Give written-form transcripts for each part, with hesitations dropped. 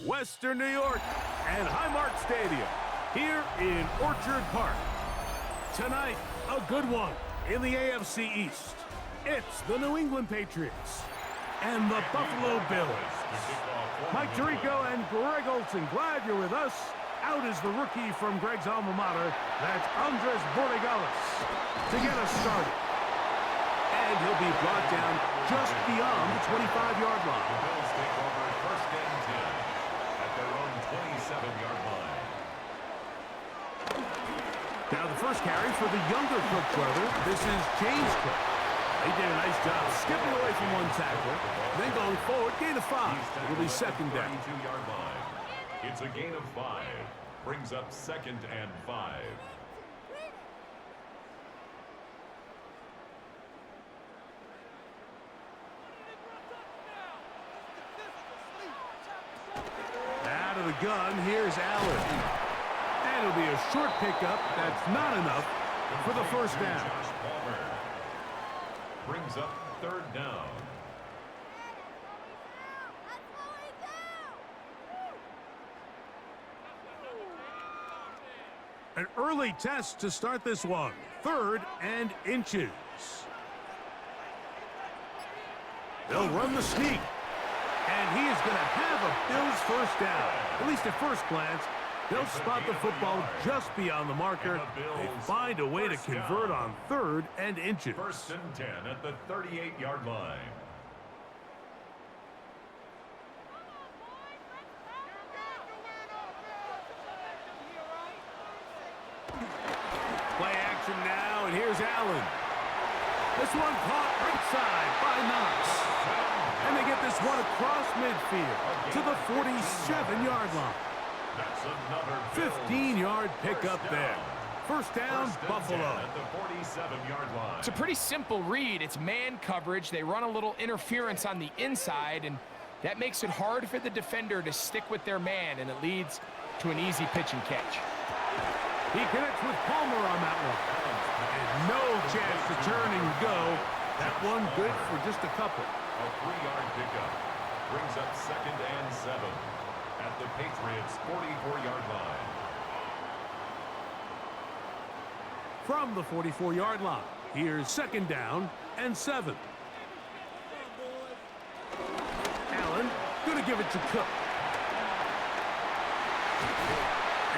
Western New York, and Highmark Stadium here in Orchard Park. Tonight, a good one in the AFC East. It's the New England Patriots and the Buffalo Bills. Mike Tirico and Greg Olson, glad you're with us. Out is the rookie from Greg's alma mater, that's Andres Borregales, to get us started. And he'll be brought down just beyond the 25-yard line. The Bills take over first and 10 at their own 27-yard line. Now the first carry for the younger Cook brother. This is James Cook. He did a nice job skipping away from one tackle, then going forward, gain of 5. It'll be second down. 32-yard line. It's a gain of 5. Brings up second and 5. Out of the gun, here's Allen. And it'll be a short pickup. That's not enough for the first down. Brings up third down. An early test to start this one. 3rd and inches. They'll run the sneak. And he is going to have a Bills first down. At least at first glance, they'll spot the football just beyond the marker. They find a way to convert on 3rd and inches. First and 10 at the 38-yard line. Play action now, and here's Allen. This one caught right side by Knox. And they get this one across midfield to the 47-yard line. That's another 15-yard pickup there. First down, Buffalo. At the 47-yard line. It's a pretty simple read. It's man coverage. They run a little interference on the inside, and that makes it hard for the defender to stick with their man, and it leads to an easy pitch and catch. He connects with Palmer on that one. And no chance to turn and go. That one good for just a couple. A 3-yard pickup. Brings up second and 7 at the Patriots' 44-yard line. From the 44-yard line, here's second down and 7. Allen going to give it to Cook.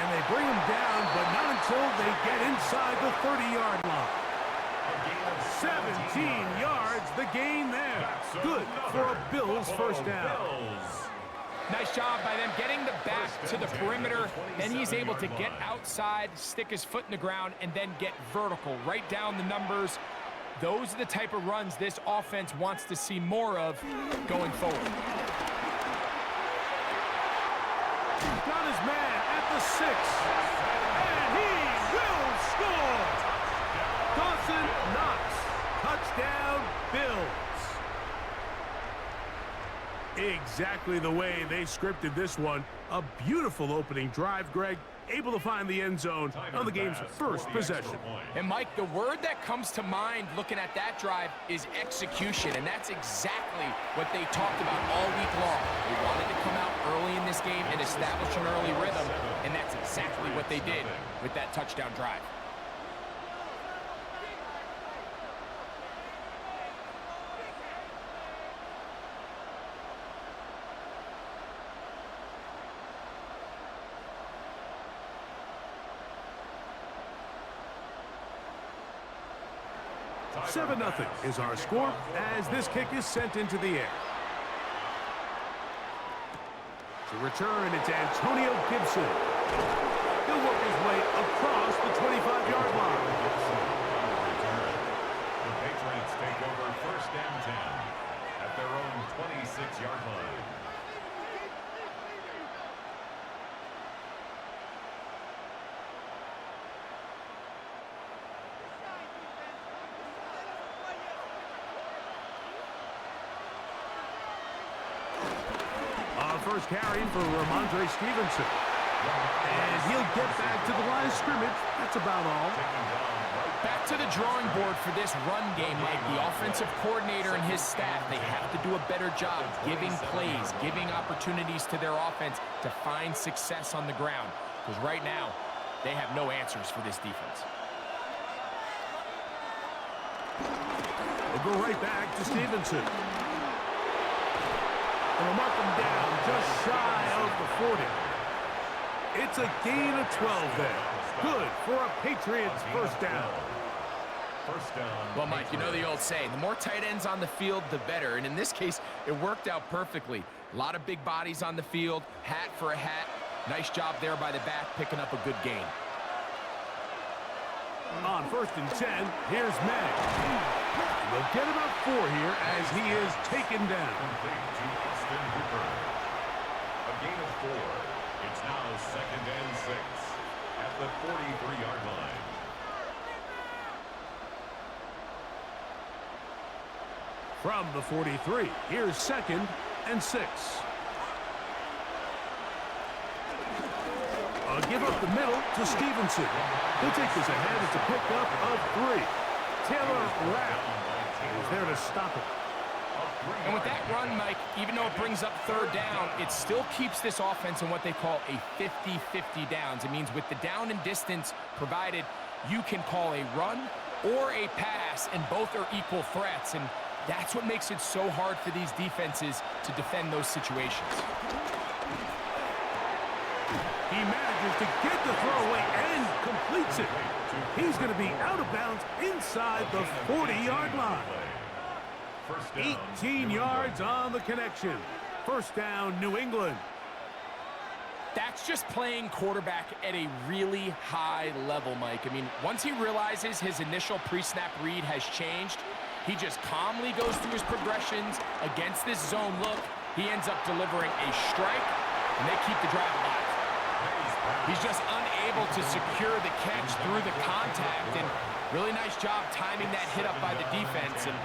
And they bring him down, but not until they get inside the 30-yard line. 17 yards, the gain there. Good for a Bills first down. Nice job by them getting the back to the perimeter. Then he's able to get outside, stick his foot in the ground, and then get vertical. Right down the numbers. Those are the type of runs this offense wants to see more of going forward. Got his man at the 6. And he will score. Dawson Knox. Touchdown, Bills. Exactly the way they scripted this one. A beautiful opening drive, Greg. Able to find the end zone on the game's first possession. And, Mike, the word that comes to mind looking at that drive is execution, and that's exactly what they talked about all week long. They wanted to come out early in this game and establish an early rhythm, and that's exactly what they did with that touchdown drive. Seven 0 is our score as this kick is sent into the air. To return, it's Antonio Gibson. He'll work his way across the 25-yard line. The Patriots take over first and 10 at their own 26-yard line. First carry for Ramondre Stevenson. And he'll get back to the line of scrimmage. That's about all. Taken down right Back to the drawing board for this run game, Mike. The offensive coordinator and his staff, they have to do a better job giving plays, giving opportunities to their offense to find success on the ground. Because right now, they have no answers for this defense. We'll go right back to Stevenson. And we'll mark him down just shy of the 40. It's a gain of 12 there. Good for a Patriots first down. Well, Mike, you know the old saying, the more tight ends on the field, the better. And in this case, it worked out perfectly. A lot of big bodies on the field, hat for a hat. Nice job there by the back, picking up a good gain. On 1st and 10, here's May. They'll get about 4 here as he is taken down. A gain of 4. It's now 2nd and 6 at the 43-yard line. From the 43, here's 2nd and 6. A give up the middle to Stevenson. He'll take this ahead. It's a pickup of 3. Taylor Rapp is there to stop it. And with that run, Mike, even though it brings up 3rd down, it still keeps this offense in what they call a 50-50 downs. It means with the down and distance provided, you can call a run or a pass, and both are equal threats. And that's what makes it so hard for these defenses to defend those situations. He manages to get the throw away and completes it. He's going to be out of bounds inside the 40-yard line. 18 yards on the connection. First down, New England. That's just playing quarterback at a really high level, Mike. I mean, once he realizes his initial pre-snap read has changed, he just calmly goes through his progressions against this zone look. He ends up delivering a strike, and they keep the drive alive. He's just unable to secure the catch through the contact, and really nice job timing that hit up by the defense. And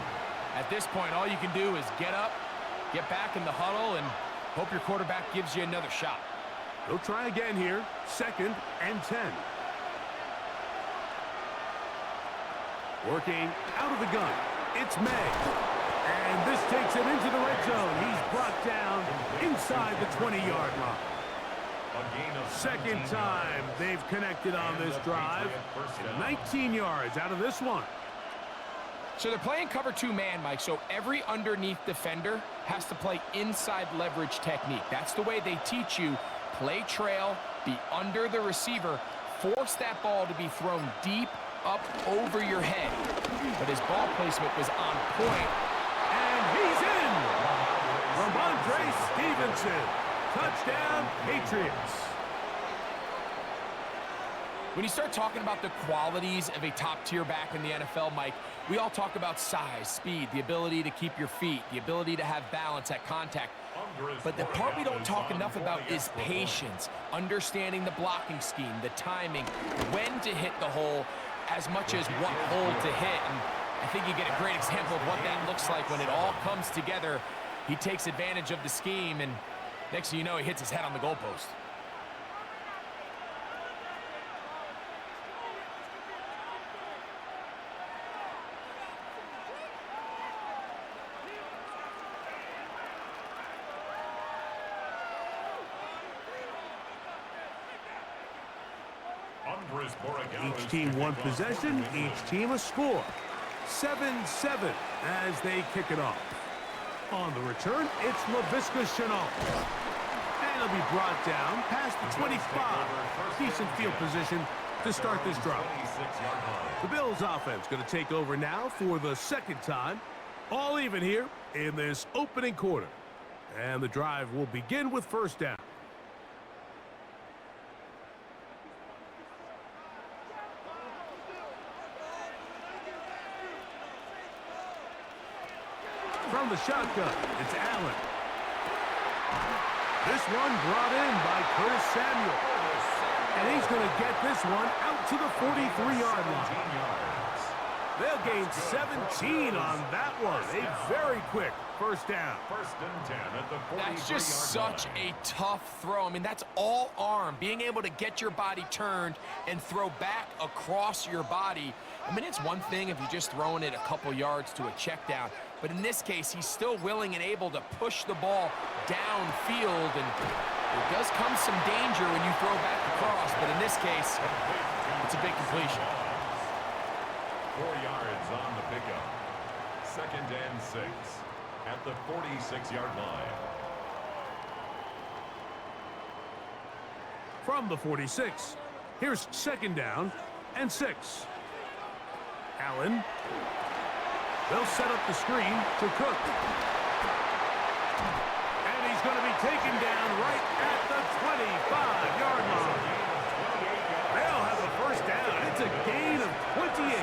at this point, all you can do is get up, get back in the huddle, and hope your quarterback gives you another shot. They'll try again here. 2nd and 10. Working out of the gun. It's May. And this takes him into the red zone. He's brought down inside the 20-yard line. Second time they've connected on this drive. 19 yards out of this one. So they're playing cover 2 man, Mike, so every underneath defender has to play inside leverage technique. That's the way they teach you. Play trail, be under the receiver, force that ball to be thrown deep up over your head. But his ball placement was on point. And he's in! Ramondre Stevenson. Touchdown, Patriots. When you start talking about the qualities of a top-tier back in the NFL, Mike, we all talk about size, speed, the ability to keep your feet, the ability to have balance at contact. But the part we don't talk enough about is patience, understanding the blocking scheme, the timing, when to hit the hole, as much as what hole to hit. And I think you get a great example of what that looks like when it all comes together. He takes advantage of the scheme, and next thing you know, he hits his head on the goalpost. Each team one possession, each team a score. 7-7 as they kick it off. On the return, it's LaVisca Chenault. And he'll be brought down past the 25. Decent field position to start this drive. The Bills offense going to take over now for the 2nd time. All even here in this opening quarter. And the drive will begin with first down. From the shotgun, it's Allen. This one brought in by Curtis Samuel. And he's going to get this one out to the 43-yard line. They'll gain 17 on that one. A very quick first down. First and 10 at the 43-yard line. That's just such a tough throw. I mean, that's all arm. Being able to get your body turned and throw back across your body. I mean, it's one thing if you're just throwing it a couple yards to a check down. But in this case, he's still willing and able to push the ball downfield. And there does come some danger when you throw back across. But in this case, it's a big completion. 4 yards on the pickup. Second and 6 at the 46-yard line. From the 46, here's second down and 6. Allen. They'll set up the screen to Cook. And he's going to be taken down right at the 25-yard line. They'll have a first down. It's a gain of 28.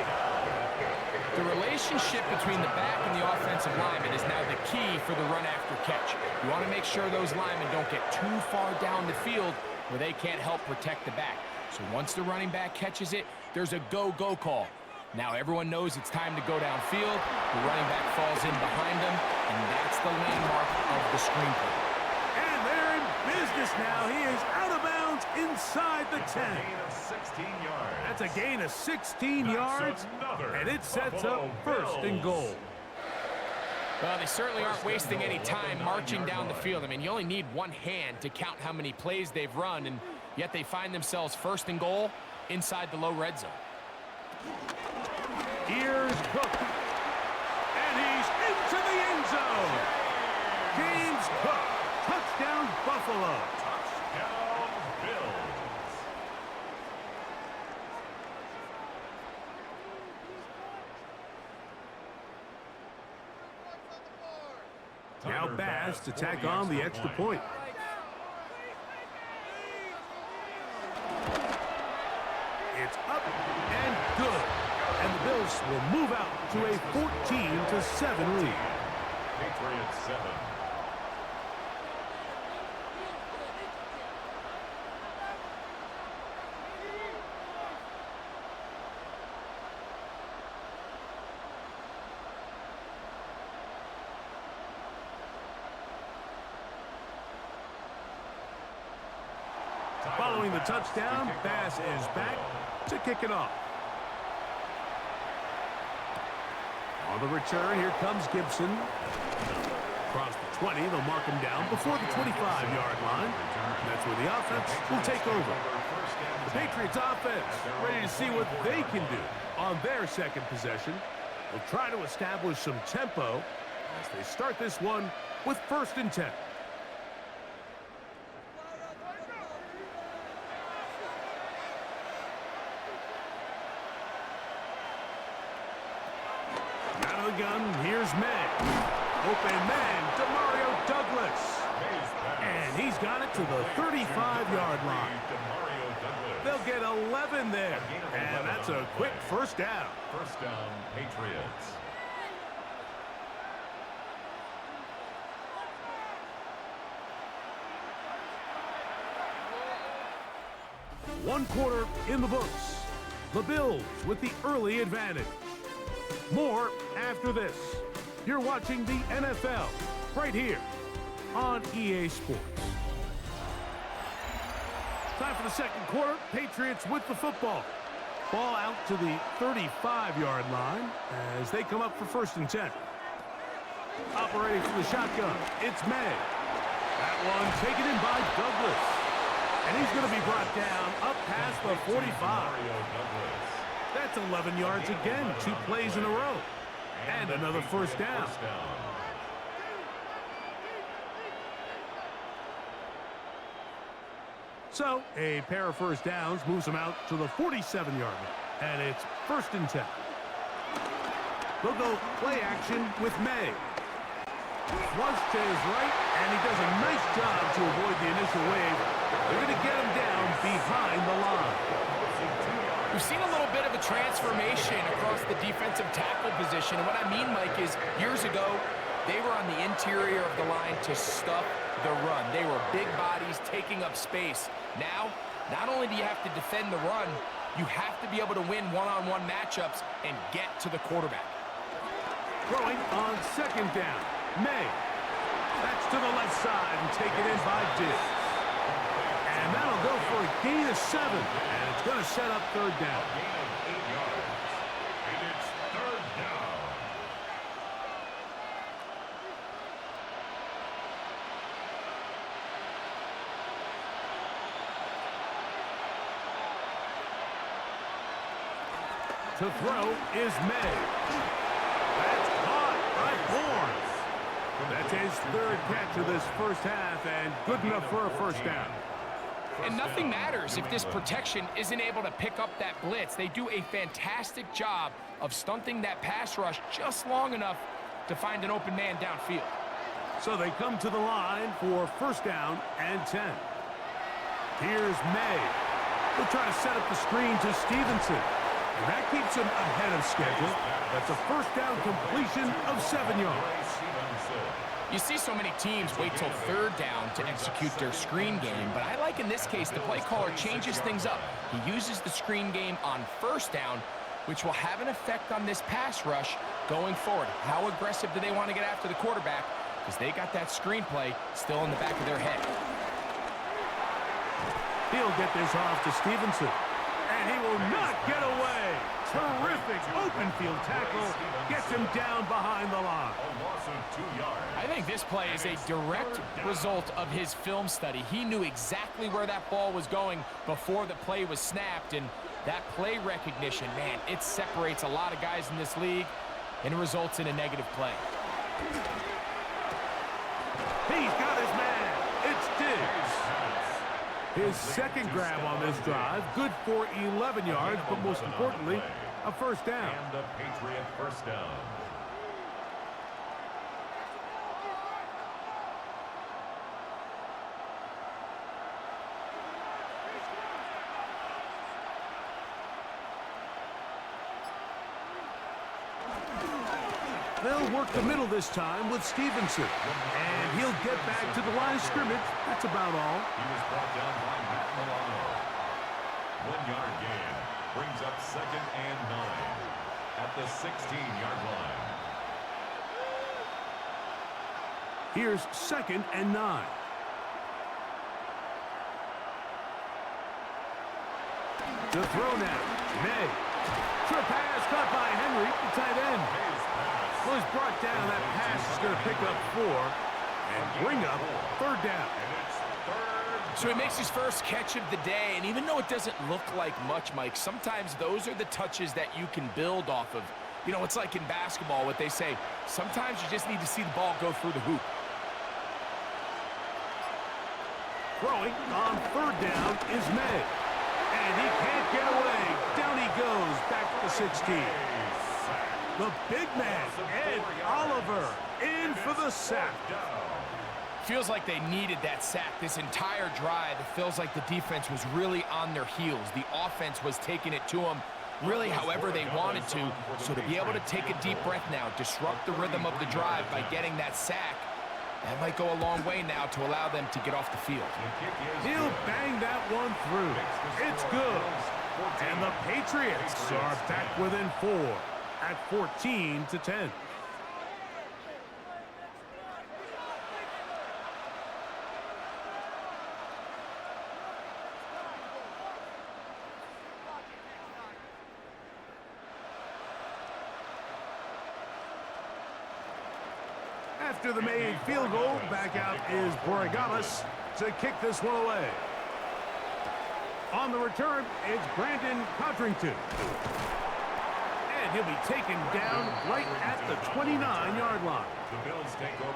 The relationship between the back and the offensive lineman is now the key for the run after catch. You want to make sure those linemen don't get too far down the field where they can't help protect the back. So once the running back catches it, there's a go-go call. Now everyone knows it's time to go downfield. The running back falls in behind them, and that's the landmark of the screen play. And they're in business now. He is out of bounds inside the 10. Gain of 16 yards. That's a gain of 16 yards, and it sets up first and goal. Well, they certainly aren't wasting any time marching down the field. I mean, you only need one hand to count how many plays they've run, and yet they find themselves first and goal inside the low red zone. Here's Cook. And he's into the end zone. James Cook. Touchdown, Buffalo. Touchdown, Bills. Now Bass to tack on the extra point. It's up and good. And the Bills will move out to a 14-7 lead. Patriots 7. Following the touchdown, Bass is back to kick it off. On the return, here comes Gibson. Across the 20, they'll mark him down before the 25-yard line. That's where the offense will take over. The Patriots offense ready to see what they can do on their second possession. They'll try to establish some tempo as they start this one with first and 10. Gun, here's May. Open man, Demario Douglas. And he's got it to the 35-yard line. They'll get 11 there. And that's a quick first down. First down, Patriots. One quarter in the books. The Bills with the early advantage. More after this. You're watching the NFL right here on EA Sports. Time for the second quarter. Patriots with the football. Ball out to the 35-yard line as they come up for first and 10. Operating from the shotgun, it's May. That one taken in by Douglas. And he's going to be brought down up past the 45. That's 11 yards again, 2 plays in a row. And another first down. So, a pair of first downs moves them out to the 47-yard line. And it's first and 10. They'll go play action with May. Flush to his right, and he does a nice job to avoid the initial wave. They're going to get him down behind the line. We've seen a little bit of a transformation across the defensive tackle position. And what I mean, Mike, is years ago, they were on the interior of the line to stuff the run. They were big bodies taking up space. Now, not only do you have to defend the run, you have to be able to win one-on-one matchups and get to the quarterback. Throwing on second down. May. That's to the left side and taken in by Diggs. And that'll go for a gain of 7. And it's going to set up third down. Gain of 8 yards. And it's third down. To throw is May. That's caught by Bourne. That's his third catch of this first half and good enough for a first down. And nothing matters if this protection isn't able to pick up that blitz. They do a fantastic job of stunting that pass rush just long enough to find an open man downfield. So they come to the line for first down and 10. Here's May. He'll try to set up the screen to Stevenson. And that keeps him ahead of schedule. That's a first down completion of 7 yards. You see so many teams wait till third down to execute their screen game, but I like in this case the play caller changes things up. He uses the screen game on first down, which will have an effect on this pass rush going forward. How aggressive do they want to get after the quarterback? Because they got that screen play still in the back of their head. He'll get this off to Stevenson. And he will not get away. Terrific open field tackle. Gets him down behind the line. A loss of 2 yards. I think this play is a direct result of his film study. He knew exactly where that ball was going before the play was snapped. And that play recognition, man, it separates a lot of guys in this league and it results in a negative play. He's got his man. It's Diggs. His second grab on this drive, good for 11 yards, but most importantly, a first down. And the Patriot first down. They'll work the middle this time with Stevenson. And he'll get back to the line of scrimmage. That's about all. He was brought down by Matt. 1 yard gain. Brings up second and 9 at the 16-yard line. Here's second and 9. To throw now. May. Short pass caught by Henry, the tight end. Well, he's brought down. That pass is going to pick up 4 and bring up third down. So he makes his first catch of the day, and even though it doesn't look like much, Mike, sometimes those are the touches that you can build off of. You know, it's like in basketball, what they say, sometimes you just need to see the ball go through the hoop. Throwing on third down is May. And he can't get away. Down he goes, back to the 16. The big man, Ed Oliver, in for the sack. Feels like they needed that sack this entire drive. It feels like the defense was really on their heels. The offense was taking it to them really however they wanted to. So to be able to take a deep breath now, disrupt the rhythm of the drive by getting that sack, that might go a long way now to allow them to get off the field. He'll bang that one through. It's good. And the Patriots are back within 4 at 14-10. After the made field goal, back out is Borregales to kick this one away. On the return, it's Brandon Codrington. And he'll be taken down right at the 29-yard line.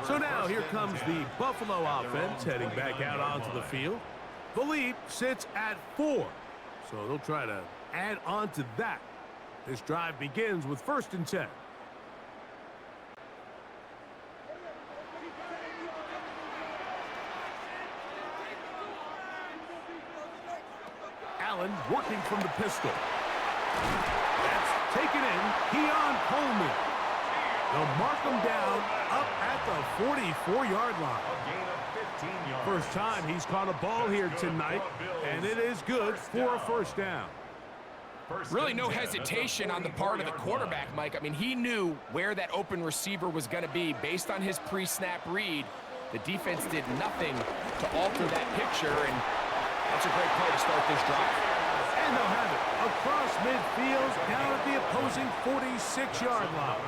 So now here comes the Buffalo offense heading back out onto the field. The lead sits at 4. So they'll try to add on to that. This drive begins with 1st and 10. Allen working from the pistol. That's taken in. Keon Coleman. They'll mark him down up at the 44-yard line. First time he's caught a ball here tonight, and it is good for a first down. Really no hesitation on the part of the quarterback, Mike. I mean, he knew where that open receiver was going to be based on his pre-snap read. The defense did nothing to alter that picture, and that's a great play to start this drive. And they'll have it across midfield, down at the opposing 46-yard line.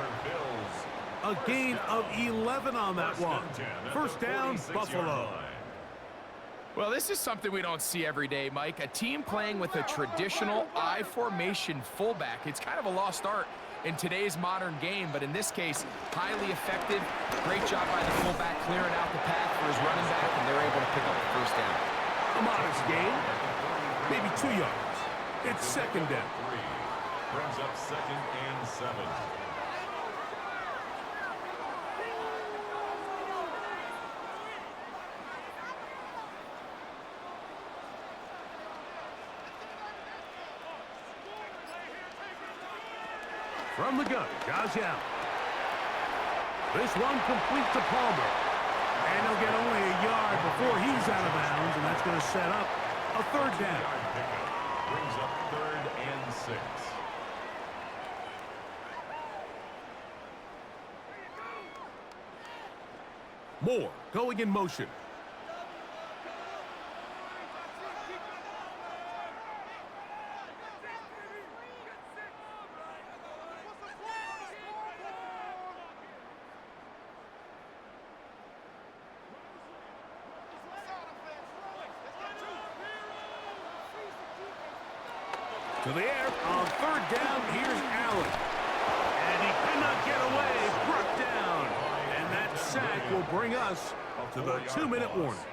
A gain of 11 on that one. First down, Buffalo. Well, this is something we don't see every day, Mike. A team playing with a traditional I formation fullback. It's kind of a lost art in today's modern game, but in this case, highly effective. Great job by the fullback clearing out the path for his running back, and they're able to pick up the first down. A modest gain, maybe 2 yards. It's second down. Brings up 2nd and 7. From the gun, Josh Allen. This one complete to Palmer. And he'll get only a yard before he's out of bounds, and that's going to set up a third down. Brings up 3rd and 6. Moore going in motion. To the air on third down. Here's Allen. And he cannot get away. Brought down. And that sack will bring us to the 2-minute warning.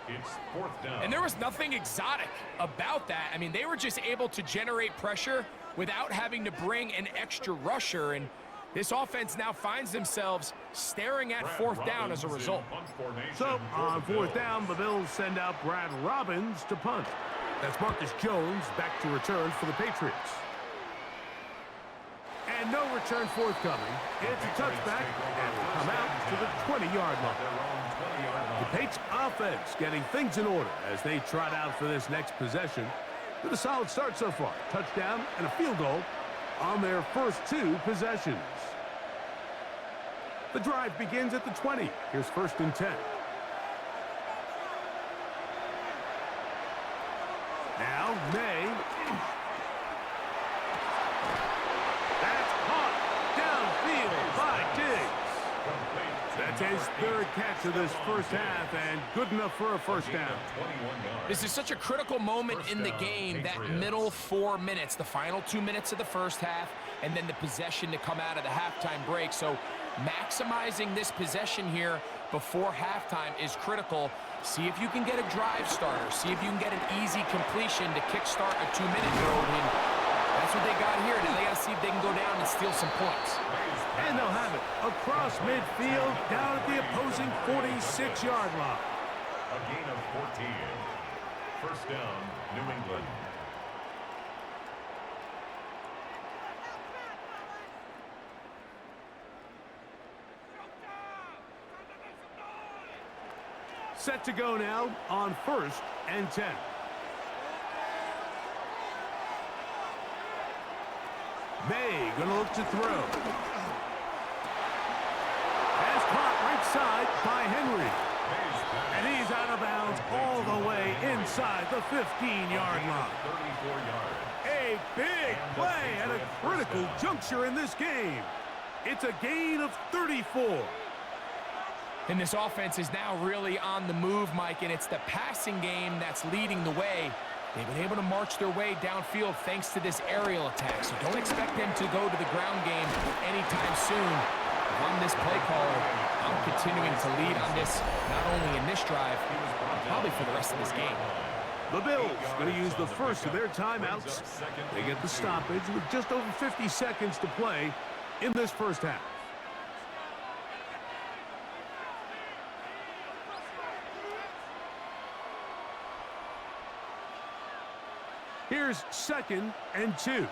It's 4th down. And there was nothing exotic about that. I mean, they were just able to generate pressure without having to bring an extra rusher. And this offense now finds themselves staring at 4th down as a result. So on 4th down, the Bills send out Brad Robbins to punt. That's Marcus Jones back to return for the Patriots. And no return forthcoming. It's a touchback and will come out to the 20-yard line. The Patriots offense getting things in order as they trot out for this next possession. With a solid start so far. Touchdown and a field goal on their first 2 possessions. The drive begins at the 20. Here's 1st and 10. Now, May. That's caught downfield by Diggs. That's his 3rd catch of this first half, and good enough for a first down. This is such a critical moment in the game, that middle 4 minutes, the final 2 minutes of the first half, and then the possession to come out of the halftime break. So maximizing this possession here before halftime is critical. See if you can get a drive starter. See if you can get an easy completion to kickstart a 2-minute road. And that's what they got here. Now they got to see if they can go down and steal some points. And they'll have it across midfield, down at the opposing 46-yard line. A gain of 14. First down, New England. Set to go now on 1st and 10. May going to look to throw. Pass caught right side by Henry. And he's out of bounds all the way inside the 15-yard line. 34 yards. A big play at a critical juncture in this game. It's a gain of 34. And this offense is now really on the move, Mike, and it's the passing game that's leading the way. They've been able to march their way downfield thanks to this aerial attack, so don't expect them to go to the ground game anytime soon. If I'm this play caller, I'm continuing to lead on this, not only in this drive, probably for the rest of this game. The Bills going to use the first of their timeouts. They get the stoppage with just over 50 seconds to play in this first half. Here's 2nd and 2.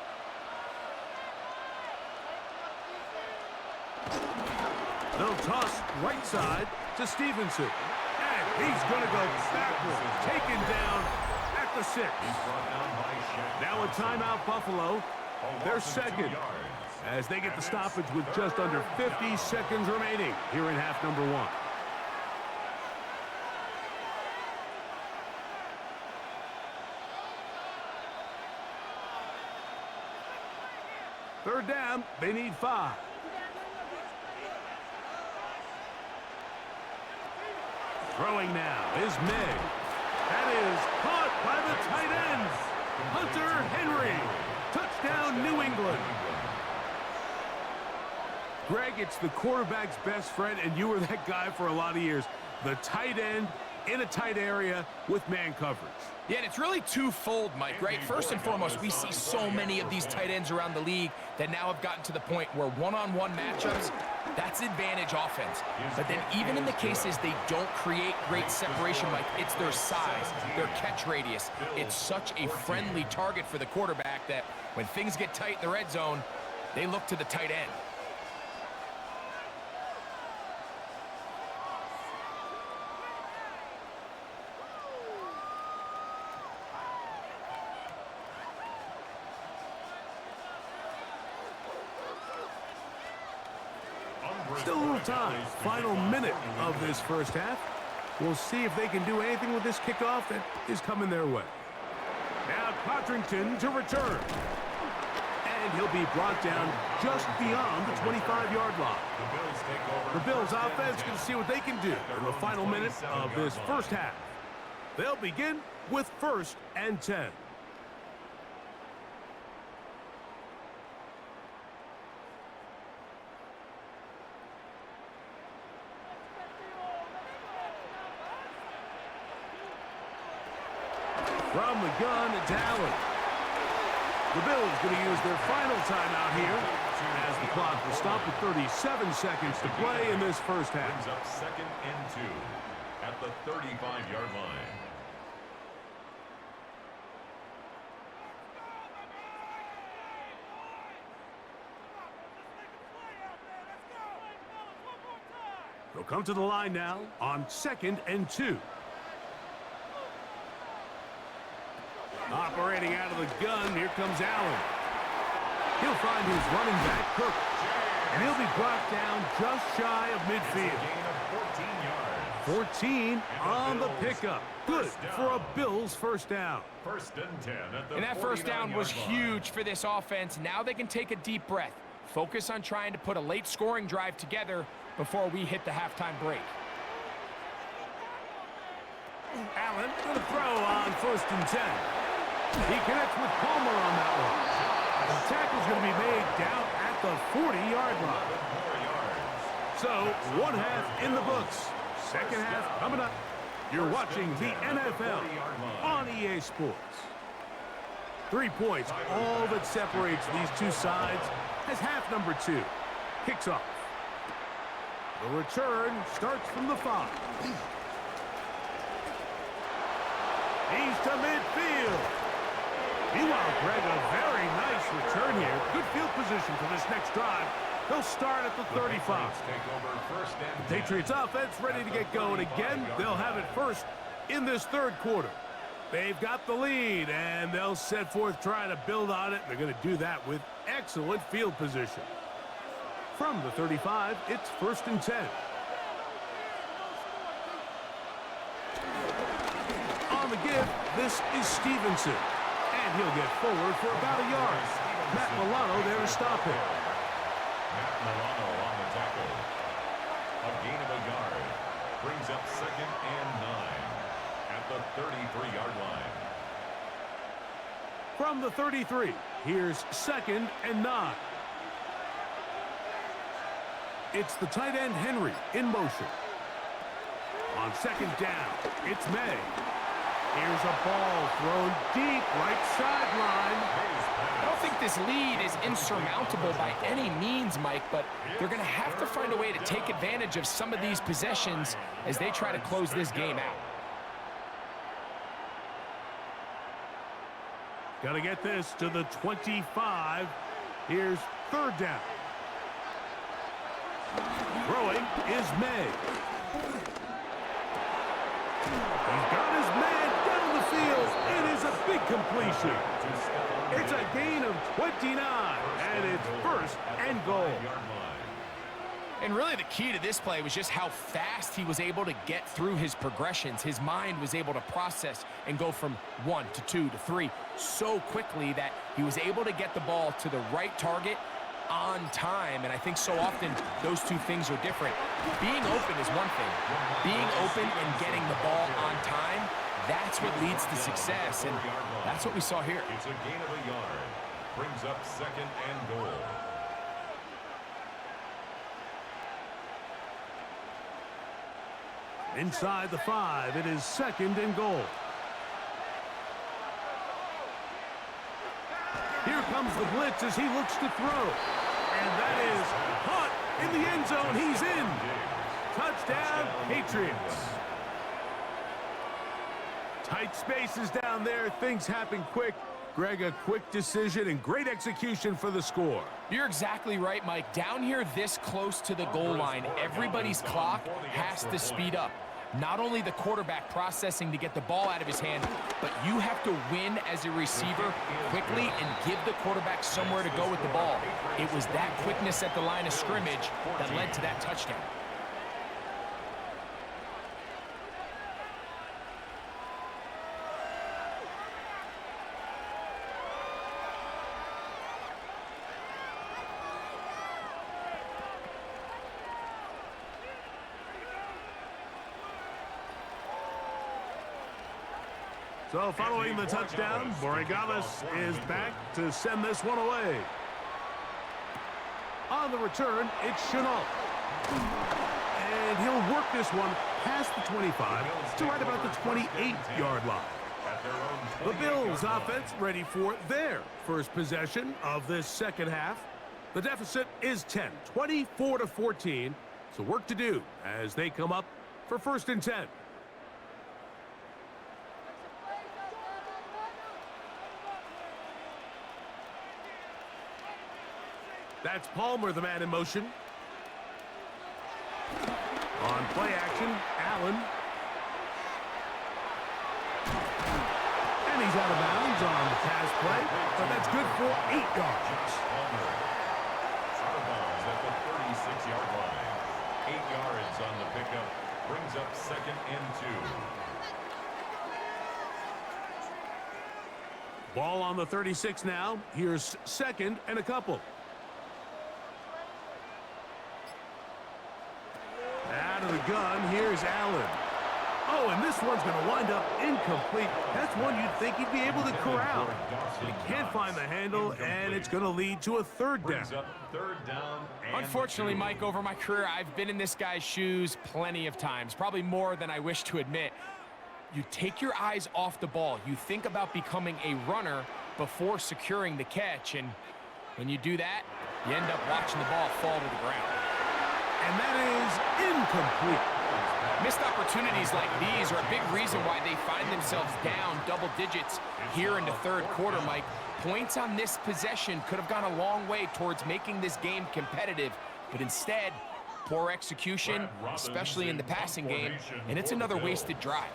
They'll toss right side to Stevenson. And he's going to go backwards, taken down at at the 6. Now a timeout, Buffalo. They're second as they get the stoppage with just under 50 seconds remaining here in half number 1. Third down, they need 5. Throwing now is May. That is caught by the tight end, Hunter Henry. Touchdown, New England. Greg, it's the quarterback's best friend, and you were that guy for a lot of years. The tight end in a tight area with man coverage. Yeah, and it's really twofold, Mike, right? First and foremost, we see so many of these tight ends around the league that now have gotten to the point where one-on-one matchups, that's advantage offense. But then even in the cases they don't create great separation, Mike, it's their size, their catch radius. It's such a friendly target for the quarterback that when things get tight in the red zone, they look to the tight end. Still a little time. Final minute of this first half. We'll see if they can do anything with this kickoff that is coming their way. Now Codrington to return. And he'll be brought down just beyond the 25-yard line. The Bills offense can see what they can do in the final minute of this first half. They'll begin with 1st and 10. From the gun, it's Allen. The Bills going to use their final timeout here as the clock will stop with 37 seconds to play in this first half. Brings up 2nd and 2 at the 35-yard line. They'll come to the line now on 2nd and 2. Operating out of the gun, here comes Allen. He'll find his running back, Cook. And he'll be brought down just shy of midfield. Gain of 14 yards. 14 on the pickup. Good for a Bills first down. 1st and 10 at the And that first down was 49-yard line. huge for this offense. Now they can take a deep breath. Focus on trying to put a late scoring drive together before we hit the halftime break. Allen going to throw on 1st and 10. He connects with Palmer on that one. The tackle's going to be made down at the 40-yard line. So, one half in the books. Second half coming up. You're watching the NFL on EA Sports. 3 points, all that separates these two sides as half number 2 kicks off. The return starts from the 5. He's to midfield. Meanwhile, Greg, a very nice return here. Good field position for this next drive. They'll start at the 35. The Patriots offense ready to get going again. They'll have it first in this third quarter. They've got the lead, and they'll set forth trying to build on it. They're going to do that with excellent field position. From the 35, it's 1st and 10. On the give, this is Stevenson. And he'll get forward for about a yard. Matt Milano there to stop him. Matt Milano on the tackle. A gain of a yard. Brings up 2nd and 9 at the 33-yard line. From the 33, here's 2nd and 9. It's the tight end Henry in motion. On 2nd down, it's May. Here's a ball thrown deep right sideline. I don't think this lead is insurmountable by any means, Mike, but they're going to have to find a way to take advantage of some of these possessions as they try to close this game out. Got to get this to the 25. Here's 3rd down. Throwing is May. He's got his man down the field. It is a completion. It's a gain of 29, and it's first and goal. And really the key to this play was just how fast he was able to get through his progressions. His mind was able to process and go from 1 to 2 to 3 so quickly that he was able to get the ball to the right target on time. And I think so often those two things are different. Being open is one thing. Being open and getting the ball on time, that's what leads to success. And that's what we saw here. It's a gain of a yard. Brings up second and goal. Inside the 5, it is second and goal. Here comes the blitz as he looks to throw. And that is caught in the end zone. He's in. Touchdown, Patriots. Tight spaces down there. Things happen quick. Greg, a quick decision and great execution for the score. You're exactly right, Mike. Down here this close to the goal line, everybody's clock has to speed up. Not only the quarterback processing to get the ball out of his hand, but you have to win as a receiver quickly and give the quarterback somewhere to go with the ball. It was that quickness at the line of scrimmage that led to that touchdown. So following the touchdown, Borregales is back to send this one away. On the return, it's Chenault. And he'll work this one past the 25 to right about the 28-yard line. The Bills offense ready for their first possession of this second half. The deficit is 10, 24-14. So work to do as they come up for first and 10. That's Palmer, the man in motion. On play action, Allen. And he's out of bounds on the pass play, but that's good for 8 yards. Palmer. Out of bounds at the 36-yard line. 8 yards on the pickup. Brings up second and 2. Ball on the 36 now. Here's second and a couple. Out of the gun, here's Allen. Oh, and this one's going to wind up incomplete. That's one you'd think he'd be able to corral. But he can't find the handle, and it's going to lead to a third down. Unfortunately, Mike, over my career, I've been in this guy's shoes plenty of times, probably more than I wish to admit. You take your eyes off the ball. You think about becoming a runner before securing the catch, and when you do that, you end up watching the ball fall to the ground. And that is incomplete. Missed opportunities like these are a big reason why they find themselves down double digits here in the third quarter, Mike. Points on this possession could have gone a long way towards making this game competitive, but instead, poor execution, especially in the passing game, and it's another wasted drive.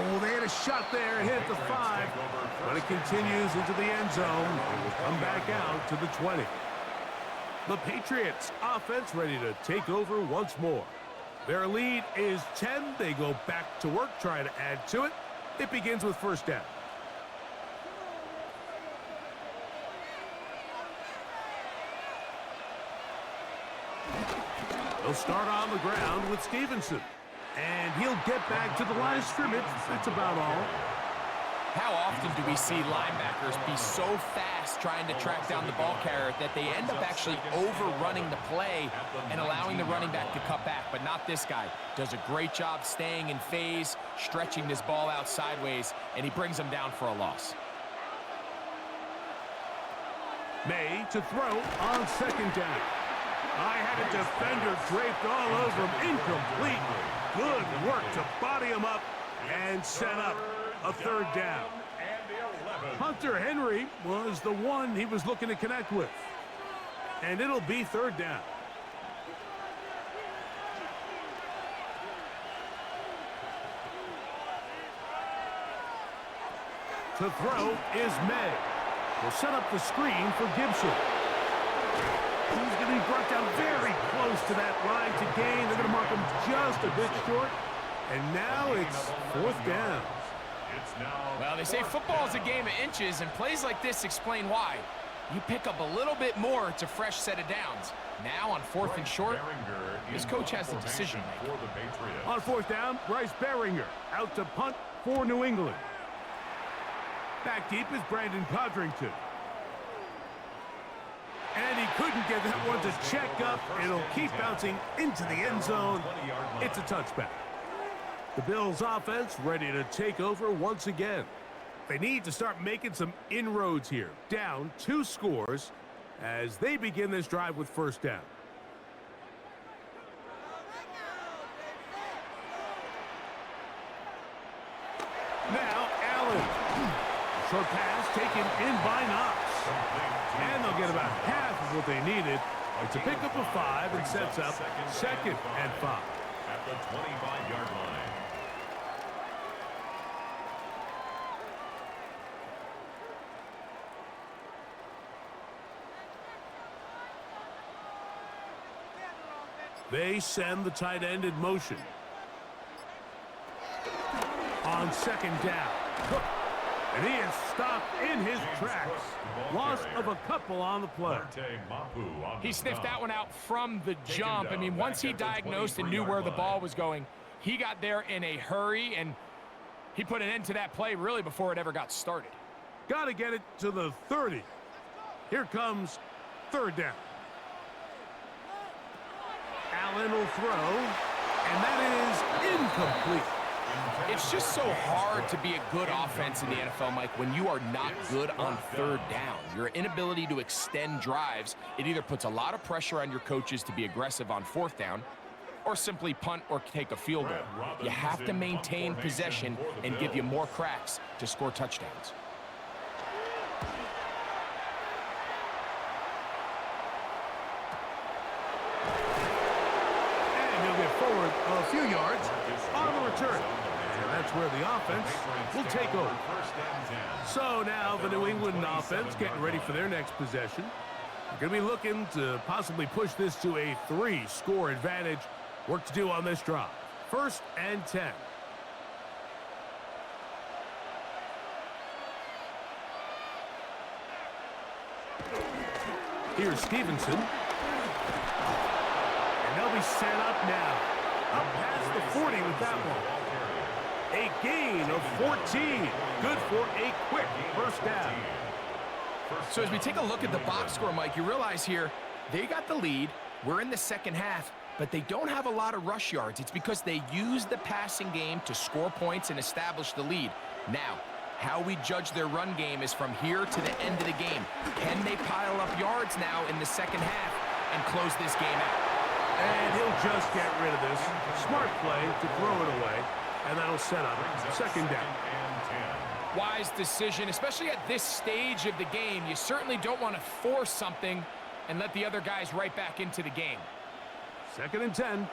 Oh, they had a shot there, hit the 5, but it continues into the end zone and will come back out to the 20. The Patriots offense ready to take over once more. Their lead is 10. They go back to work, trying to add to it. It begins with first down. They'll start on the ground with Stevenson. And he'll get back to the line of scrimmage. That's about all. How often do we see linebackers be so fast trying to track down the ball carrier that they end up actually overrunning the play and allowing the running back to cut back? But not this guy. Does a great job staying in phase, stretching this ball out sideways, and he brings him down for a loss. May to throw on second down. I had a defender draped all over him. Incomplete. Good work to body him up and set up a third down. Hunter Henry was the one he was looking to connect with. And it'll be third down. To throw is May. Will set up the screen for Gibson. He's going to be brought down very close to that line to gain. They're going to mark him just a bit short. And now it's 4th down. Well, they say football is a game of inches, and plays like this explain why. You pick up a little bit more, it's a fresh set of downs. Now on 4th and short, his coach has the decision maker. On 4th down, Bryce Beringer out to punt for New England. Back deep is Brandon Codrington. And he couldn't get that one to check up. It'll keep bouncing into the end zone. It's a touchback. The Bills offense ready to take over once again. They need to start making some inroads here. Down 2 scores as they begin this drive with 1st down. Now Allen. Short pass taken in by Knox. And they'll get about half of what they needed. It's a pickup of 5 and sets up 2nd and 5. At the 25-yard line. They send the tight end in motion. On 2nd down. And he is stopped in his tracks. Loss of a couple on the play. He sniffed that one out from the jump. I mean, once he diagnosed and knew where the ball was going, he got there in a hurry, and he put an end to that play really before it ever got started. Got to get it to the 30. Here comes 3rd down. Allen will throw, and that is incomplete. It's just so hard to be a good offense in the NFL, Mike, when you are not good on 3rd down. Your inability to extend drives, it either puts a lot of pressure on your coaches to be aggressive on 4th down or simply punt or take a field goal. You have to maintain possession and give you more cracks to score touchdowns. And he'll get forward a few yards on the return. That's where the offense will take over. So now the New England offense getting ready for their next possession. They're going to be looking to possibly push this to a 3-score advantage. Work to do on this drive. 1st and 10. Here's Stevenson. And they'll be set up now. Up past the 40 with that one. A gain of 14. Good for a quick 1st down. So as we take a look at the box score, Mike, you realize here they got the lead. We're in the 2nd half, but they don't have a lot of rush yards. It's because they use the passing game to score points and establish the lead. Now, how we judge their run game is from here to the end of the game. Can they pile up yards now in the 2nd half and close this game out? And he'll just get rid of this. Smart play to throw it away. And that'll set up 2nd down. Wise decision, especially at this stage of the game. You certainly don't want to force something and let the other guys right back into the game. 2nd and 10.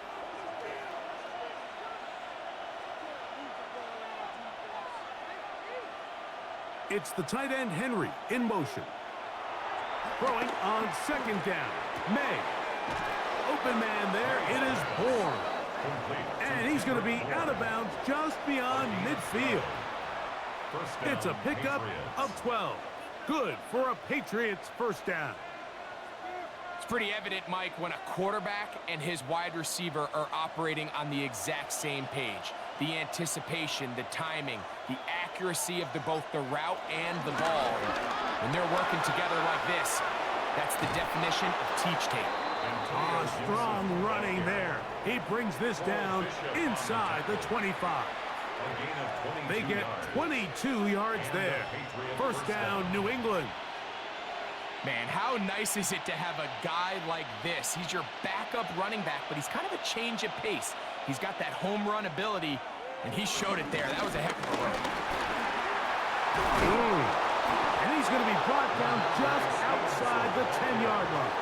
It's the tight end Henry in motion. Throwing on 2nd down. May. Open man there. It is Bourne. And he's going to be out of bounds just beyond midfield. It's a pickup of 12. Good for a Patriots 1st down. It's pretty evident, Mike, when a quarterback and his wide receiver are operating on the exact same page. The anticipation, the timing, the accuracy of both the route and the ball. When they're working together like this, that's the definition of teach tape. Strong running there. He brings this down inside the 25. They get 22 yards there. 1st down, New England. Man, how nice is it to have a guy like this? He's your backup running back, but he's kind of a change of pace. He's got that home run ability, and he showed it there. That was a heck of a run. And he's going to be brought down just outside the 10-yard line.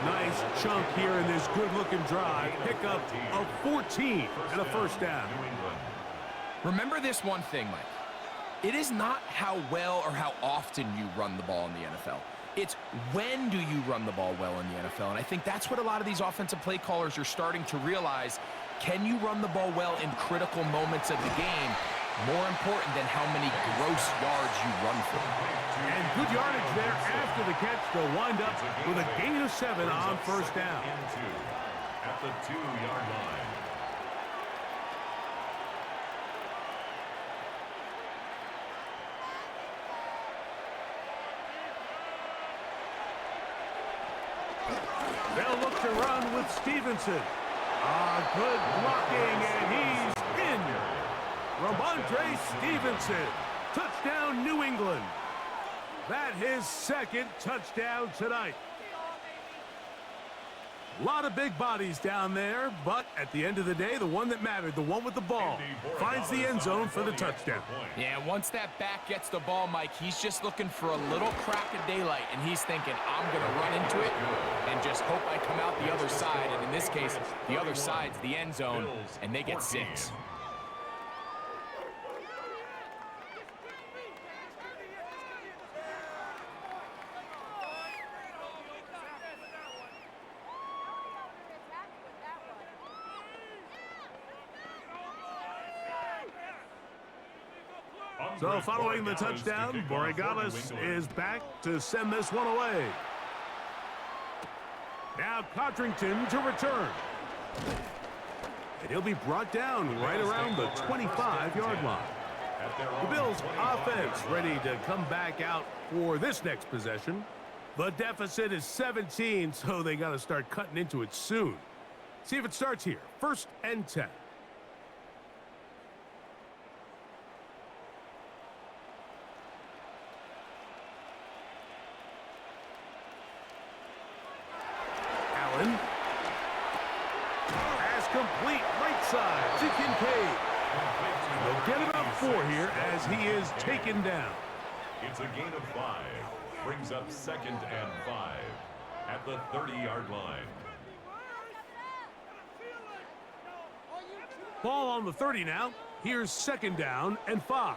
Nice chunk here in this good-looking drive. Pickup of 14 and a 1st down. Remember this one thing, Mike. It is not how well or how often you run the ball in the NFL. It's when do you run the ball well in the NFL. And I think that's what a lot of these offensive play callers are starting to realize. Can you run the ball well in critical moments of the game? More important than how many gross yards you run for. And good yardage there after the catch. They'll wind up with a gain of 7 on first down. At the 2-yard line. They'll look to run with Stevenson. Good blocking, and he's in. Ramondre Stevenson. Touchdown, New England. That his second touchdown tonight. A lot of big bodies down there, but at the end of the day, the one that mattered, the one with the ball, finds the end zone for the touchdown. Yeah, once that back gets the ball, Mike, he's just looking for a little crack of daylight, and he's thinking, I'm going to run into it and just hope I come out the other side. And in this case, the other side's the end zone, and they get 6. So following the touchdown, Borregales is back to send this one away. Now Codrington to return. And he'll be brought down right around the 25-yard line. The Bills offense ready to come back out for this next possession. The deficit is 17, so they got to start cutting into it soon. See if it starts here. 1st and 10. Pass complete right side to Kincaid. They'll get it up 4 here as he is taken down. It's a gain of 5. Brings up 2nd and 5 at the 30-yard line. Ball on the 30 now. Here's 2nd down and 5.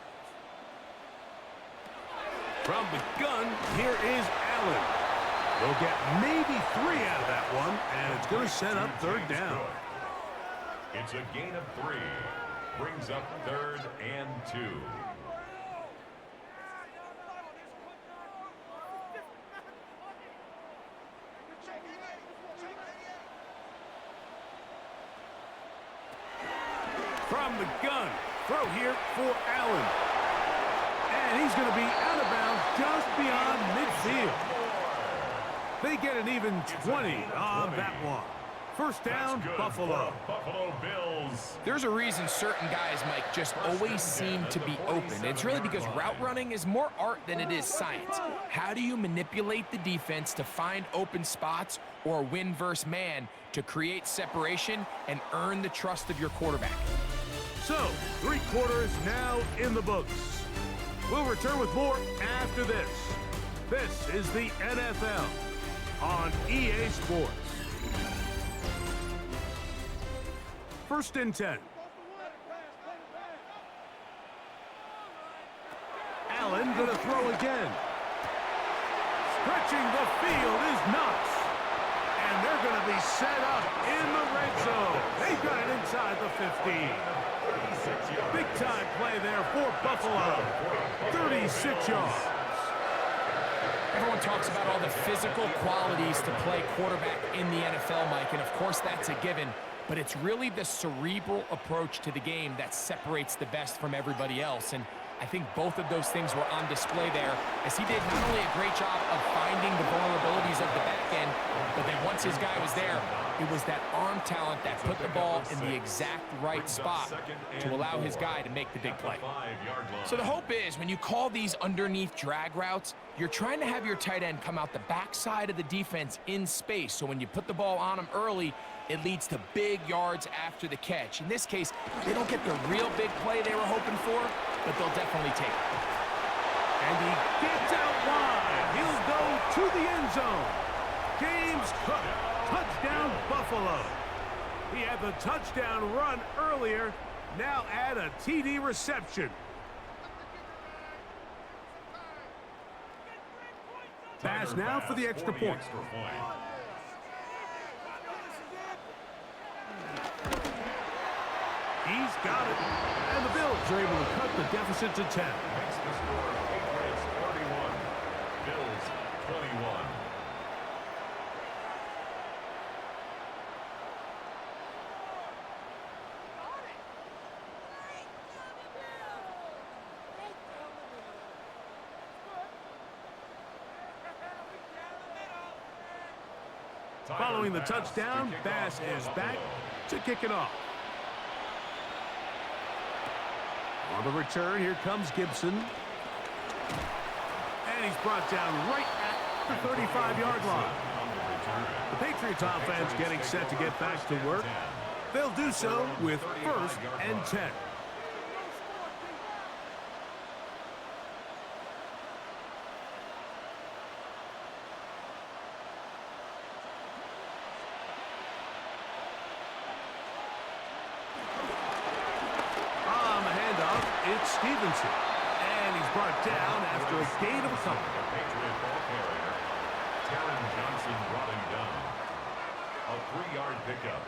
From the gun, here is Allen. They'll get maybe 3 out of that one, and it's going to set up 3rd down. It's a gain of 3. Brings up 3rd and 2. From the gun, throw here for Allen. And he's going to be out of bounds just beyond midfield. They get an even 20 on that one. 1st down, Buffalo. Buffalo Bills. There's a reason certain guys, Mike, just always seem to be open. It's really because route running is more art than it is science. How do you manipulate the defense to find open spots or win versus man to create separation and earn the trust of your quarterback? So, 3 quarters now in the books. We'll return with more after this. This is the NFL on EA Sports. 1st and 10. Allen going to throw again. Stretching the field is Knox. And they're going to be set up in the red zone. They've got it inside the 15. Big time play there for Buffalo. 36 yards. Everyone talks about all the physical qualities to play quarterback in the NFL, Mike, and of course that's a given, but it's really the cerebral approach to the game that separates the best from everybody else, and I think both of those things were on display there, as he did not only a great job of finding the vulnerabilities of the back end, but then once his guy was there, it was that arm talent that put the ball in the exact right spot to allow his guy to make the big play. So the hope is when you call these underneath drag routes, you're trying to have your tight end come out the backside of the defense in space. So when you put the ball on him early, it leads to big yards after the catch. In this case, they don't get the real big play they were hoping for, but they'll definitely take it. And he gets out wide. He'll go to the end zone. James Cook, touchdown Buffalo. He had the touchdown run earlier. Now add a TD reception. Pass now for the extra point. He's got it. And the Bills are able to cut the deficit to 10. Makes the score Patriots 31, Bills 21. Following the touchdown, Bass is back to kick it off. On the return, here comes Gibson. And he's brought down right at the 35-yard line. The Patriots offense getting set to get back to work. They'll do so with 1st and 10. It's Stevenson, and he's brought down after a gain of a couple. The Patriot ball carrier, Taron Johnson, brought him down. A 3-yard pickup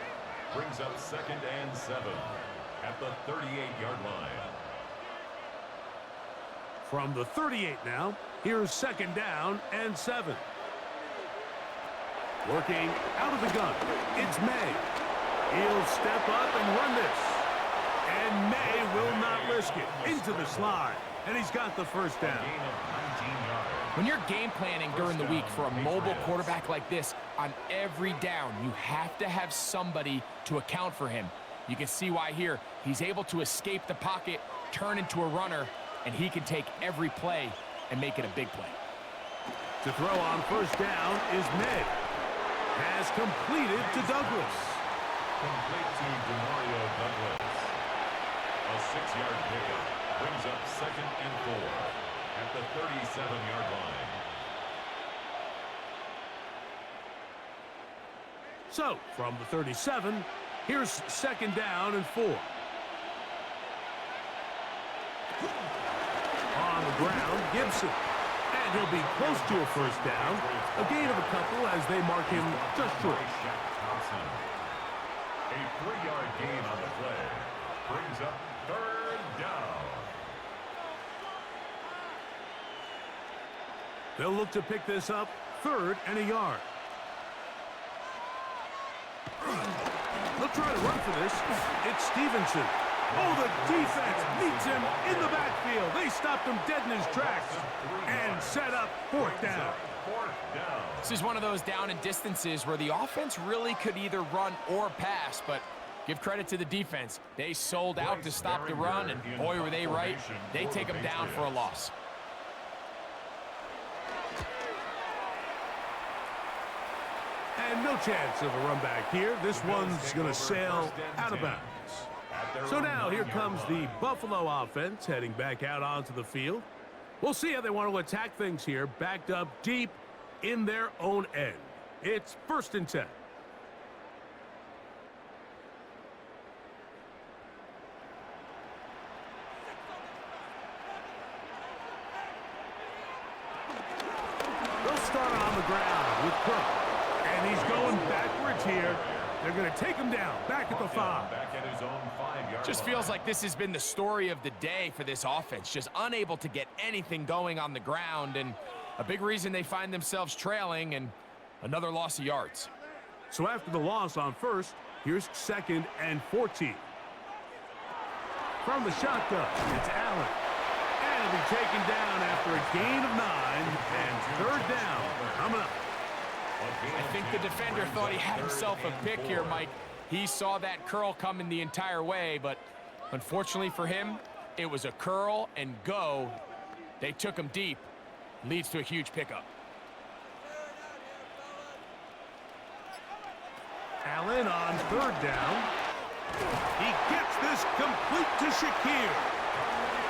brings up 2nd and 7 at the 38-yard line. From the 38 now, here's 2nd down and 7. Working out of the gun, it's May. He'll step up and run this. And May will not risk it. Into the slide. And he's got the 1st down. When you're game planning during the week for a mobile quarterback like this, on every down, you have to have somebody to account for him. You can see why here. He's able to escape the pocket, turn into a runner, and he can take every play and make it a big play. To throw on 1st down is May. Has completed to Douglas. Complete to Demario Douglas. A 6-yard pickup brings up 2nd and 4 at the 37-yard line. So, from the 37, here's 2nd down and 4. On the ground, Gibson. And he'll be close to a 1st down. A gain of a couple as they mark him just short. A 3-yard gain on the play brings up 3rd down. They'll look to pick this up 3rd and a yard. They'll try to run for this. It's Stevenson. Oh, the defense meets him in the backfield. They stopped him dead in his tracks and set up 4th down. This is one of those down and distances where the offense really could either run or pass, but give credit to the defense. They sold out to stop the run, and boy, were they right. They take them down for a loss. And no chance of a run back here. This one's going to sail out of bounds. So now here comes the Buffalo offense heading back out onto the field. We'll see how they want to attack things here, backed up deep in their own end. It's 1st and 10. They'll start on the ground with Crook. And he's going backwards here. They're going to take him down, back at the 5. Just feels like this has been the story of the day for this offense. Just unable to get anything going on the ground, and a big reason they find themselves trailing and another loss of yards. So after the loss on 1st, here's 2nd and 14. From the shotgun, it's Allen. And he'll be taken down after a gain of 9 and 3rd down coming up. I think the defender thought he had himself a pick here, Mike. He saw that curl coming the entire way, but unfortunately for him, it was a curl and go. They took him deep. Leads to a huge pickup. Allen on 3rd down. He gets this complete to Shakir.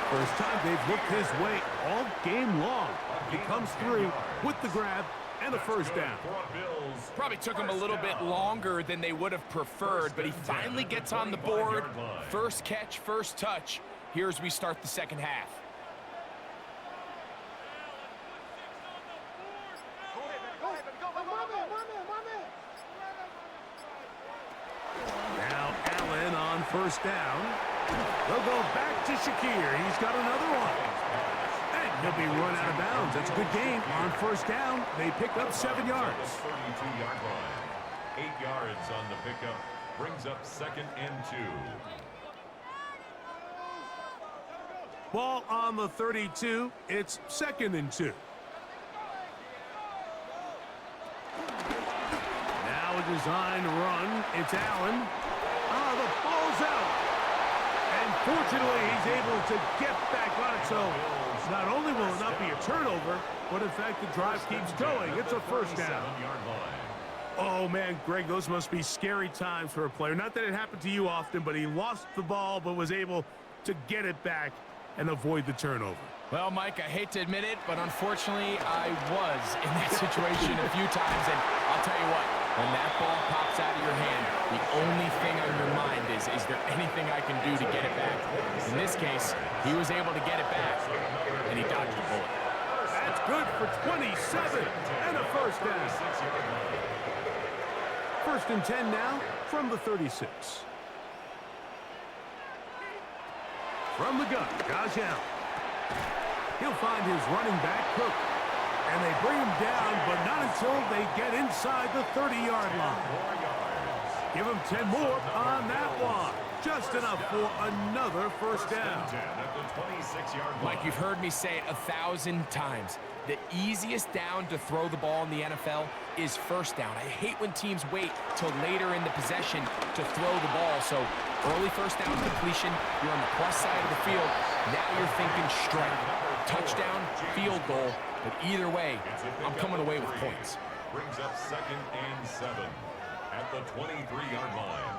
First time they've looked his way all game long. He comes through with the grab and a 1st down. Probably took him a little bit longer than they would have preferred, but he finally gets on the board. First catch, first touch. Here as we start the 2nd half. first down. They'll go back to Shakir. He's got another one. And he'll be run out of bounds. That's a good game. On first down, they pick up 7 yards. 32-yard line. 8 yards on the pickup. Brings up 2nd and 2. Ball on the 32. It's 2nd and 2. Now a design run. It's Allen. The ball's out. And fortunately, he's able to get back on it. So not only will it not be a turnover, but in fact the drive keeps going. It's a first down. Oh, man, Greg, those must be scary times for a player. Not that it happened to you often, but he lost the ball but was able to get it back and avoid the turnover. Well, Mike, I hate to admit it, but unfortunately, I was in that situation a few times, and I'll tell you what, when that ball pops out of your hand, the only thing on your mind is there anything I can do to get it back? In this case, he was able to get it back, and he dodged the bullet. That's good for 27 and a first down. 1st and 10 now from the 36. From the gun, Josh Allen. He'll find his running back, Cook. And they bring him down, but not until they get inside the 30-yard line. Give him 10 more on that one. Just enough for another first down. Mike, you've heard me say it 1,000 times. The easiest down to throw the ball in the NFL is first down. I hate when teams wait till later in the possession to throw the ball. So early first down completion, you're on the plus side of the field. Now you're thinking strike, touchdown, field goal. But either way, I'm coming away with points. Brings up 2nd and 7 at the 23-yard line.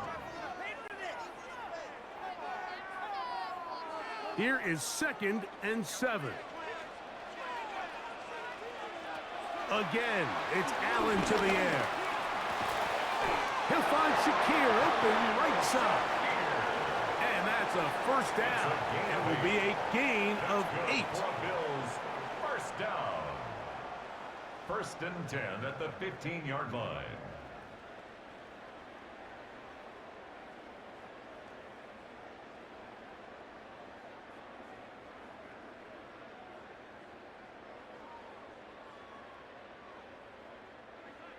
Here is 2nd and 7. Again, it's Allen to the air. He'll find Shakir open right side. And that's a first down. It will be a gain of 8. First down. 1st and 10 at the 15-yard line.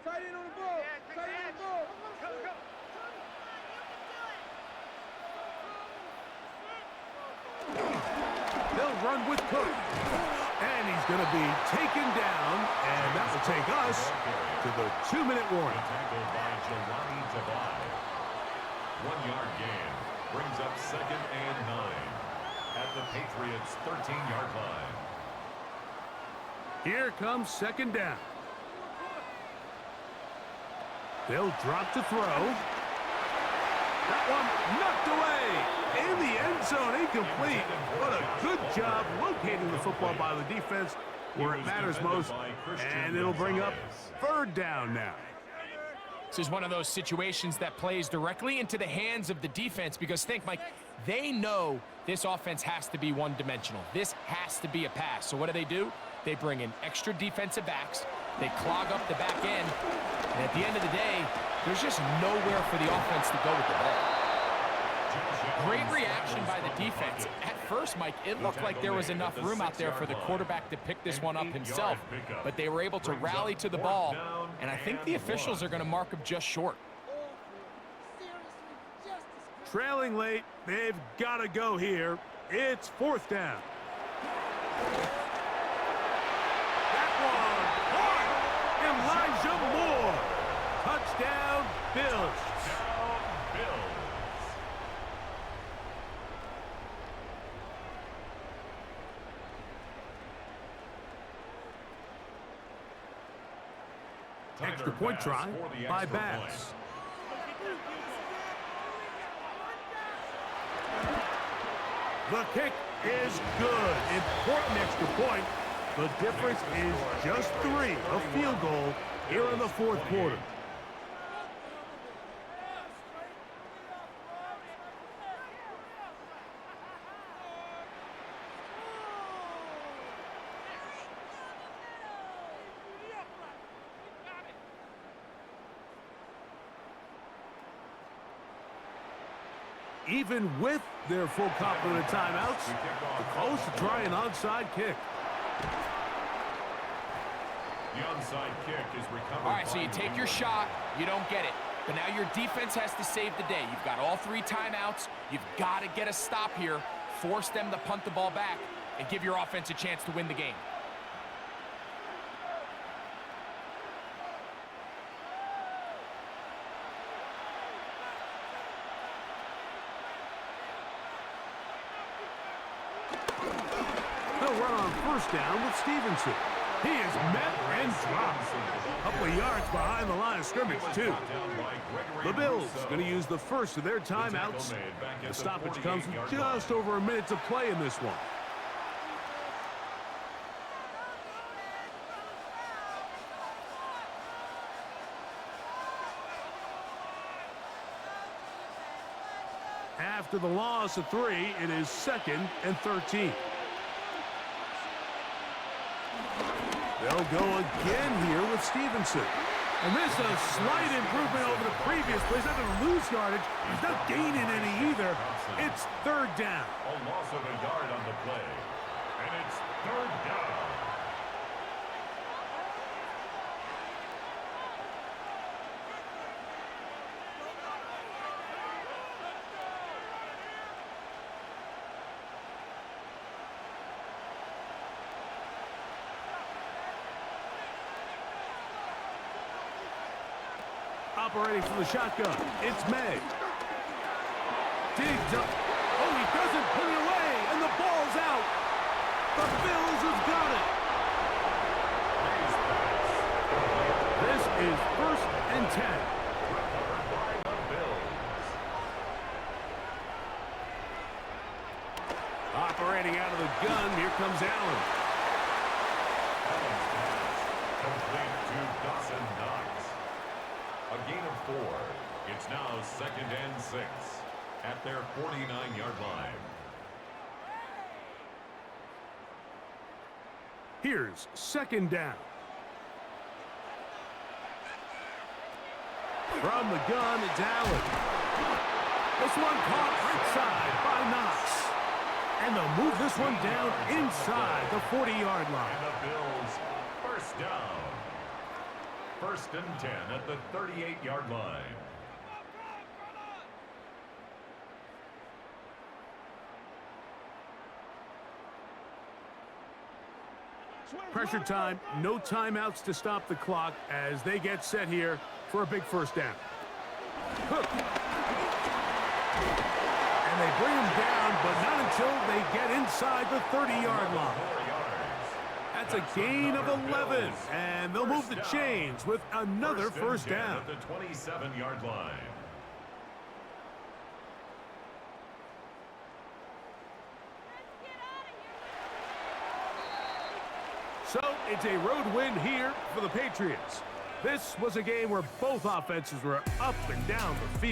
Tight end on the ball. Tight end on the ball. Go, go. They'll run with Cook. And he's going to be taken down. And that will take us to the 2-minute warning. Tackled by Jelani Tavai. 1-yard gain. Brings up 2nd and 9 at the Patriots' 13-yard line. Here comes 2nd down. They'll drop to throw. That one knocked away. In the end zone, incomplete. What a good job locating the football by the defense where it matters most. And it'll bring up 3rd down now. This is one of those situations that plays directly into the hands of the defense because think, Mike, they know this offense has to be one-dimensional. This has to be a pass. So what do? They bring in extra defensive backs. They clog up the back end. And at the end of the day, there's just nowhere for the offense to go with the ball. Great reaction by the defense. At first, Mike, it looked like there was enough room out there for the quarterback to pick this one up himself. But they were able to rally to the ball. And I think the officials are going to mark him just short. Trailing late, they've got to go here. It's 4th down. Elijah Moore. Touchdown, Bills. Extra point try by Bass. The kick is good. Important extra point. The difference is just 3, a field goal here in the 4th quarter. Even with their full complement of timeouts, the call is to try an onside kick. The onside kick is recovered. All right, so you take your shot, you don't get it. But now your defense has to save the day. You've got all 3 timeouts. You've got to get a stop here, force them to punt the ball back, and give your offense a chance to win the game. They'll run on first down with Stevenson. He is met and dropped. A couple of yards behind the line of scrimmage, too. The Bills going to use the first of their timeouts. The stoppage comes with just over a minute to play in this one. After the loss of 3, it is 2nd and 13. They'll go again here with Stevenson. And this is a slight improvement over the previous play. He's not going to lose yardage. He's not gaining any either. It's 3rd down. A loss of a yard on the play. And it's 3rd down. Operating from the shotgun, it's May. Digs up. Oh, he doesn't put it away, and the ball's out. The Bills have got it. This is 1st and 10. Recovered by the Bills. Operating out of the gun, here comes Allen. Allen's pass complete to Dawson Knox. A gain of 4. It's now 2nd and 6 at their 49-yard line. Here's 2nd down. From the gun, it's Allen. This one caught right side by Knox. And they'll move this one down inside the 40-yard line. And the Bills, 1st down. 1st and 10 at the 38-yard line. Pressure time, no timeouts to stop the clock as they get set here for a big 1st down. Cook. And they bring him down, but not until they get inside the 30-yard line. That's a gain of 11, and they'll move the chains with another 1st down. At the 27-yard line. So it's a road win here for the Patriots. This was a game where both offenses were up and down the field.